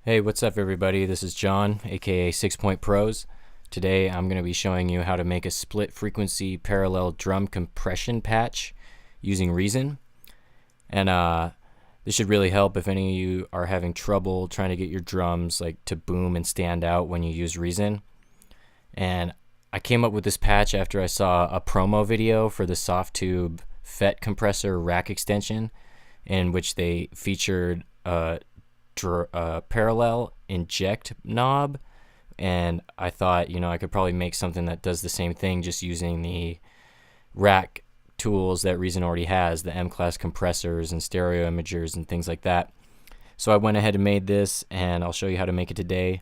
Hey, what's up everybody? This is John, aka 6POINTPROS. Today I'm going to be showing you how to make a split frequency parallel drum compression patch using Reason. And this should really help if any of you are having trouble trying to get your drums to boom and stand out when you use Reason. And I came up with this patch after I saw a promo video for the soft tube FET compressor rack extension, in which they featured parallel inject knob, and I thought I could probably make something that does the same thing just using the rack tools that Reason already has, the M-class compressors and stereo imagers and things like that. So I went ahead and made this, and I'll show you how to make it today.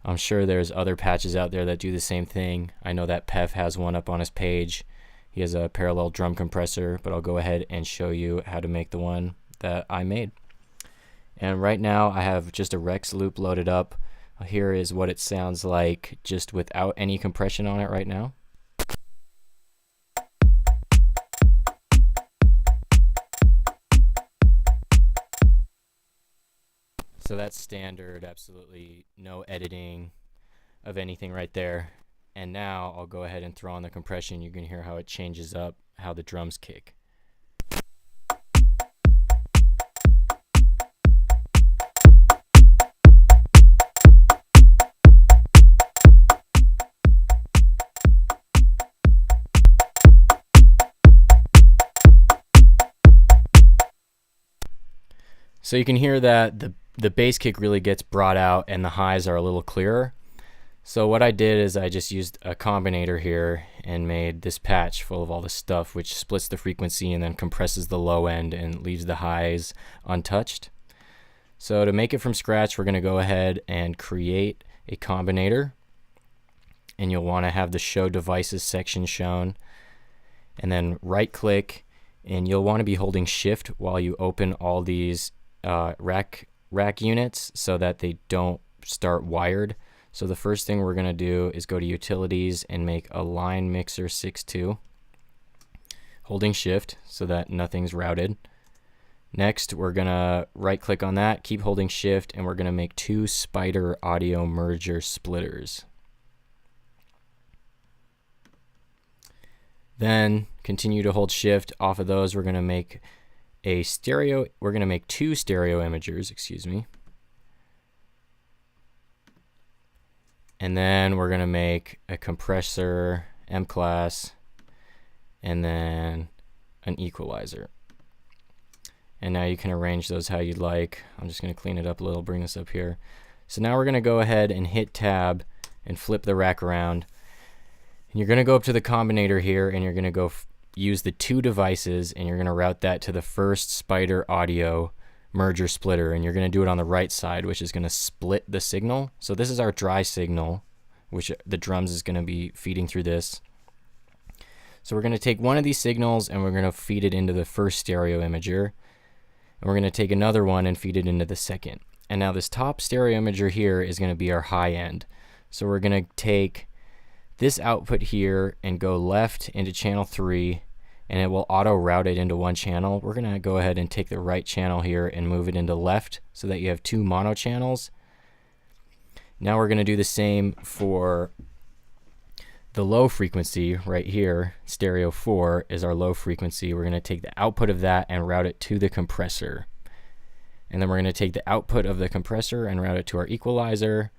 I'm sure there's other patches out there that do the same thing. I know that Pef has one up on his page. He has a parallel drum compressor, but I'll go ahead and show you how to make the one that I made. And right now I have just a Rex loop loaded up. Here is what it sounds like just without any compression on it right now. So that's standard, absolutely no editing of anything right there. And now I'll go ahead and throw on the compression. You can hear how it changes up, how the drums kick. So you can hear that the bass kick really gets brought out and the highs are a little clearer. So what I did is I just used a combinator here and made this patch full of all this stuff, which splits the frequency and then compresses the low end and leaves the highs untouched. So to make it from scratch, we're going to go ahead and create a combinator, and you'll want to have the show devices section shown, and then right click, and you'll want to be holding shift while you open all these rack units so that they don't start wired. So the first thing we're going to do is go to utilities and make a line mixer 6.2, holding shift so that nothing's routed. Next we're going to right click on that, keep holding shift, and we're going to make two spider audio merger splitters. Then continue to hold shift. Off of those we're going to make two stereo imagers, excuse me. And then we're going to make a compressor, M-class, and then an equalizer. And now you can arrange those how you'd like. I'm just going to clean it up a little, bring this up here. So now we're going to go ahead and hit tab and flip the rack around. And you're going to go up to the combinator here, and you're going to go use the two devices, and you're going to route that to the first spider audio merger splitter, and you're going to do it on the right side, which is going to split the signal. So this is our dry signal, which the drums is going to be feeding through this. So we're going to take one of these signals and we're going to feed it into the first stereo imager, and we're going to take another one and feed it into the second. And now this top stereo imager here is going to be our high end. So we're going to take this output here and go left into channel 3, and it will auto route it into one channel. We're going to go ahead and take the right channel here and move it into left so that you have two mono channels. Now we're going to do the same for the low frequency right here. Stereo 4 is our low frequency. We're going to take the output of that and route it to the compressor. And then we're going to take the output of the compressor and route it to our equalizer.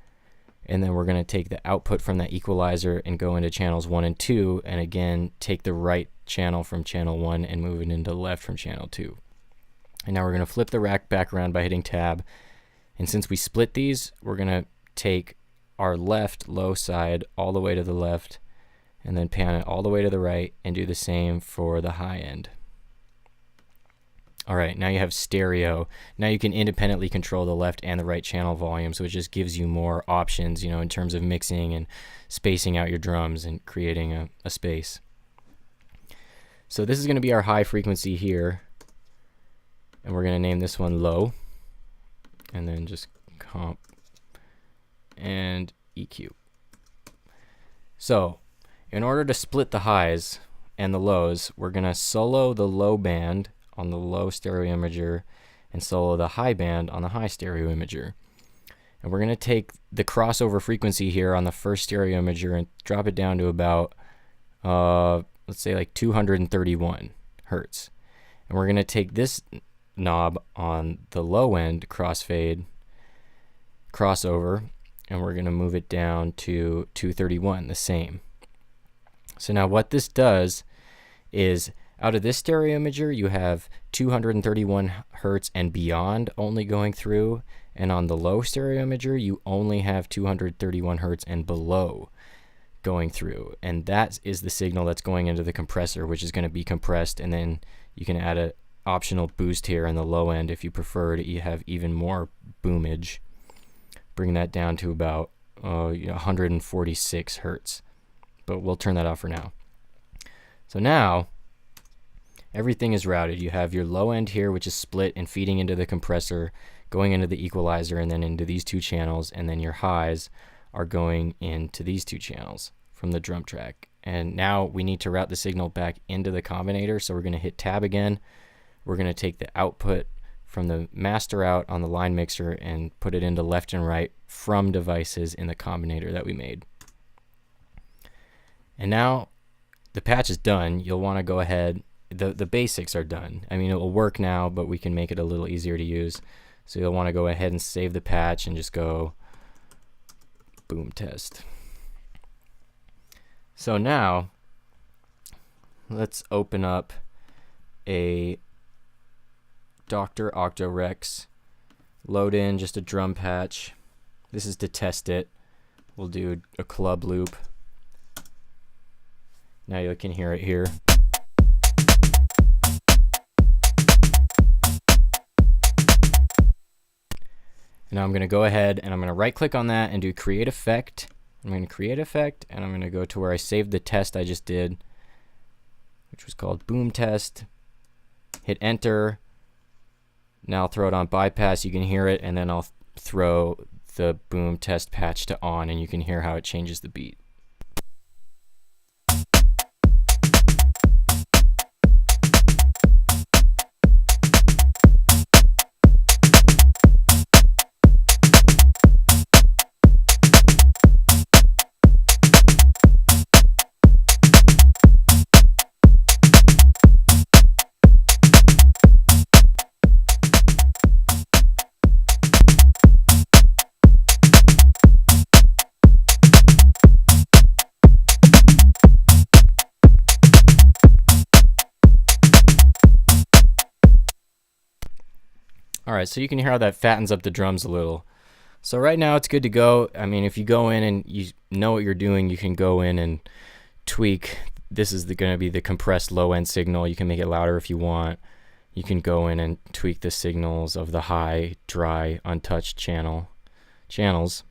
And then we're going to take the output from that equalizer and go into channels 1 and 2, and again take the right channel from channel 1 and move it into left from channel 2. And now we're going to flip the rack back around by hitting tab, and since we split these, we're going to take our left low side all the way to the left and then pan it all the way to the right and do the same for the high end. Alright, now you have stereo. Now you can independently control the left and the right channel volumes, which just gives you more options, in terms of mixing and spacing out your drums and creating a space. So this is going to be our high frequency here, and we're going to name this one low, and then just comp and EQ. So in order to split the highs and the lows, we're going to solo the low band on the low stereo imager and solo the high band on the high stereo imager. And And we're going to take the crossover frequency here on the first stereo imager and drop it down to about, let's say like 231 hertz. And we're going to take this knob on the low end crossfade crossover, and we're going to move it down to 231, the same. So now what this does is, out of this stereo imager, you have 231 hertz and beyond only going through, and on the low stereo imager, you only have 231 hertz and below going through. And that is the signal that's going into the compressor, which is going to be compressed, and then you can add an optional boost here on the low end if you prefer to have even more boomage. Bring that down to about 146 hertz. But we'll turn that off for now. So now, everything is routed. You have your low end here, which is split and feeding into the compressor, going into the equalizer, and then into these two channels, and then your highs are going into these two channels from the drum track. And now we need to route the signal back into the combinator, so we're going to hit tab again. We're going to take the output from the master out on the line mixer and put it into left and right from devices in the combinator that we made. And now the patch is done. You'll want to go ahead, the basics are done. I mean, it will work now, but we can make it a little easier to use. So you'll want to go ahead and save the patch and just go boom test. So now let's open up a Dr. Octorex, load in just a drum patch. This is to test it. We'll do a club loop. Now you can hear it here. Now I'm going to go ahead and I'm going to right click on that and do create effect. I'm going to create effect, and I'm going to go to where I saved the test I just did, which was called boom test. Hit enter. Now I'll throw it on bypass. You can hear it, and then I'll throw the boom test patch to on, and you can hear how it changes the beat. Alright, so you can hear how that fattens up the drums a little. So right now it's good to go. I mean, if you go in and you know what you're doing, you can go in and tweak. This is going to be the compressed low end signal. You can make it louder if you want. You can go in and tweak the signals of the high, dry, untouched channels.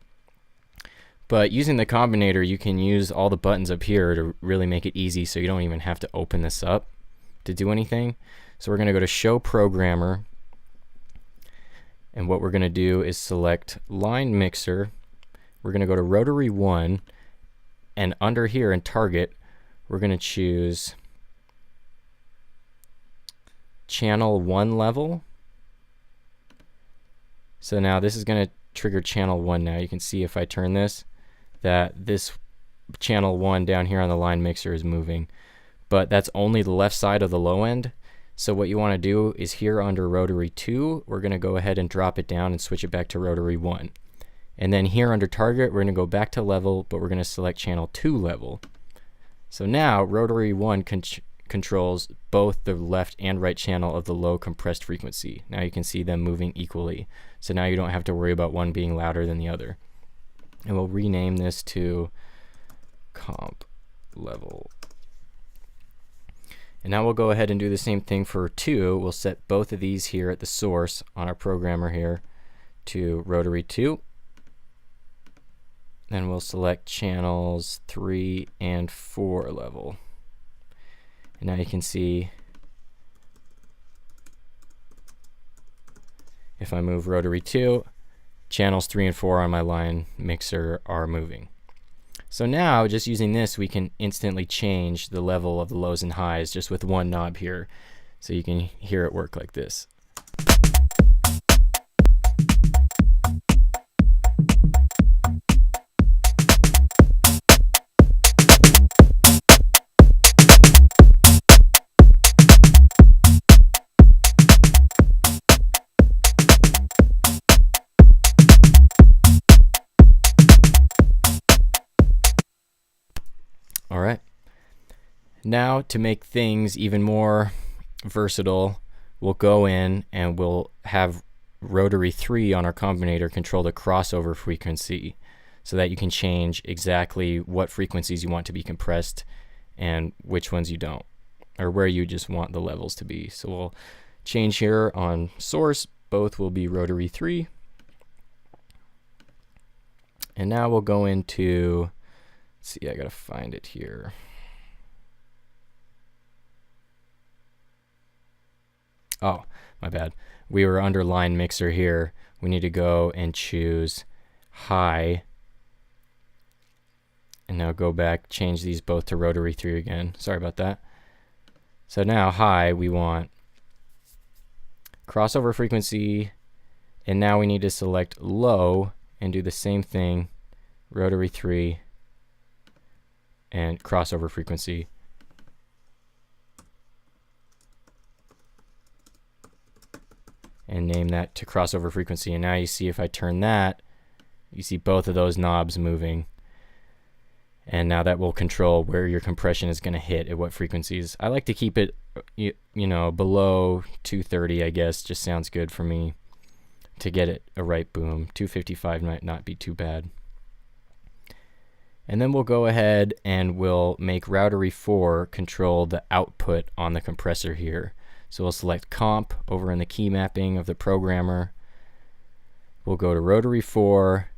But using the combinator, you can use all the buttons up here to really make it easy, so you don't even have to open this up to do anything. So we're going to go to Show Programmer. And what we're going to do is select Line Mixer. We're going to go to Rotary 1. And under here in Target, we're going to choose Channel 1 level. So now this is going to trigger Channel 1 now. You can see if I turn this, that this Channel 1 down here on the Line Mixer is moving. But that's only the left side of the low end. So what you want to do is here under Rotary 2, we're going to go ahead and drop it down and switch it back to Rotary 1. And then here under Target, we're going to go back to level, but we're going to select Channel 2 level. So now Rotary 1 controls both the left and right channel of the low compressed frequency. Now you can see them moving equally. So now you don't have to worry about one being louder than the other. And we'll rename this to Comp Level. And now we'll go ahead and do the same thing for 2. We'll set both of these here at the source on our programmer here to Rotary 2. Then we'll select channels 3 and 4 level. And now you can see if I move Rotary 2, channels 3 and 4 on my line mixer are moving. So now, just using this, we can instantly change the level of the lows and highs just with one knob here. So you can hear it work like this. now to make things even more versatile, we'll go in and we'll have rotary 3 on our combinator control the crossover frequency so that you can change exactly what frequencies you want to be compressed and which ones you don't, or where you just want the levels to be. So we'll change here on source, both will be rotary 3. And now we'll go into, let's see, I gotta find it here. Oh, my bad. We were under line mixer here. We need to go and choose high. And now go back, change these both to rotary 3 again. Sorry about that. So now high, we want crossover frequency. And now we need to select low and do the same thing, rotary 3 and crossover frequency. And name that to crossover frequency. And now you see if I turn that, you see both of those knobs moving. And now that will control where your compression is going to hit at what frequencies. I like to keep it, you know, below 230, I guess. Just sounds good for me to get it a right boom. 255 might not be too bad. And then we'll go ahead and we'll make rotary 4 control the output on the compressor here. So we'll select comp over in the key mapping of the programmer. We'll go to rotary 4.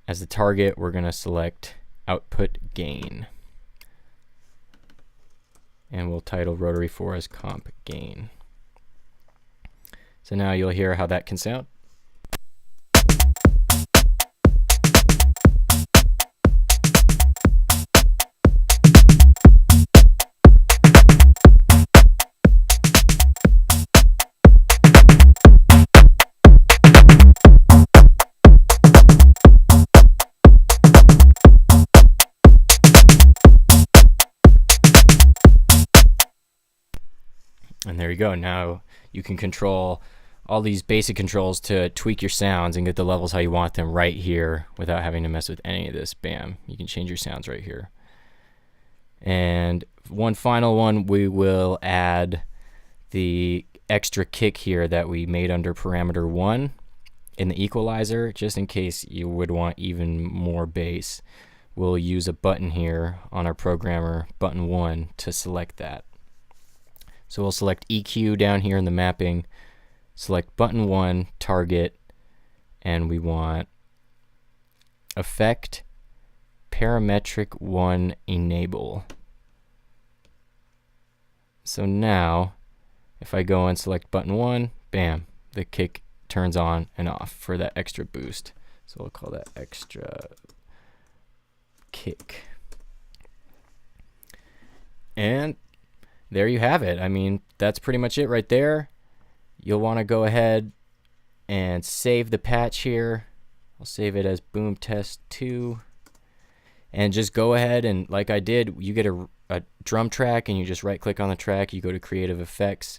As the target, we're going to select output gain. And we'll title rotary 4 as comp gain. So now you'll hear how that can sound. And there you go. Now you can control all these basic controls to tweak your sounds and get the levels how you want them right here without having to mess with any of this. Bam. You can change your sounds right here. And one final one, we will add the extra kick here that we made under parameter 1 in the equalizer, just in case you would want even more bass. We'll use a button here on our programmer, button 1, to select that. So we'll select EQ down here in the mapping, select button 1, target, and we want effect parametric 1 enable. So now if I go and select button 1, bam, the kick turns on and off for that extra boost. So we'll call that extra kick. And there you have it. I mean, that's pretty much it right there. You'll want to go ahead and save the patch here. I'll save it as boom test 2. And just go ahead and, like I did, you get a drum track and you just right click on the track, you go to creative effects,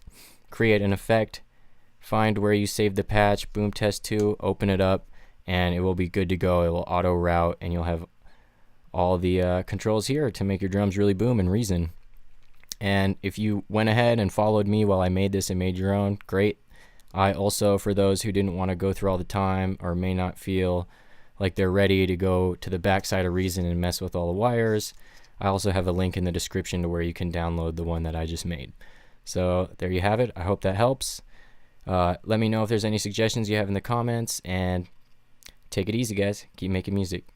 create an effect, find where you saved the patch, boom test 2, open it up, and it will be good to go. It will auto route and you'll have all the controls here to make your drums really boom and reason. And if you went ahead and followed me while I made this and made your own, great. I also, for those who didn't want to go through all the time or may not feel like they're ready to go to the backside of Reason and mess with all the wires, I also have a link in the description to where you can download the one that I just made. So there you have it. I hope that helps. Let me know if there's any suggestions you have in the comments, and take it easy, guys. Keep making music.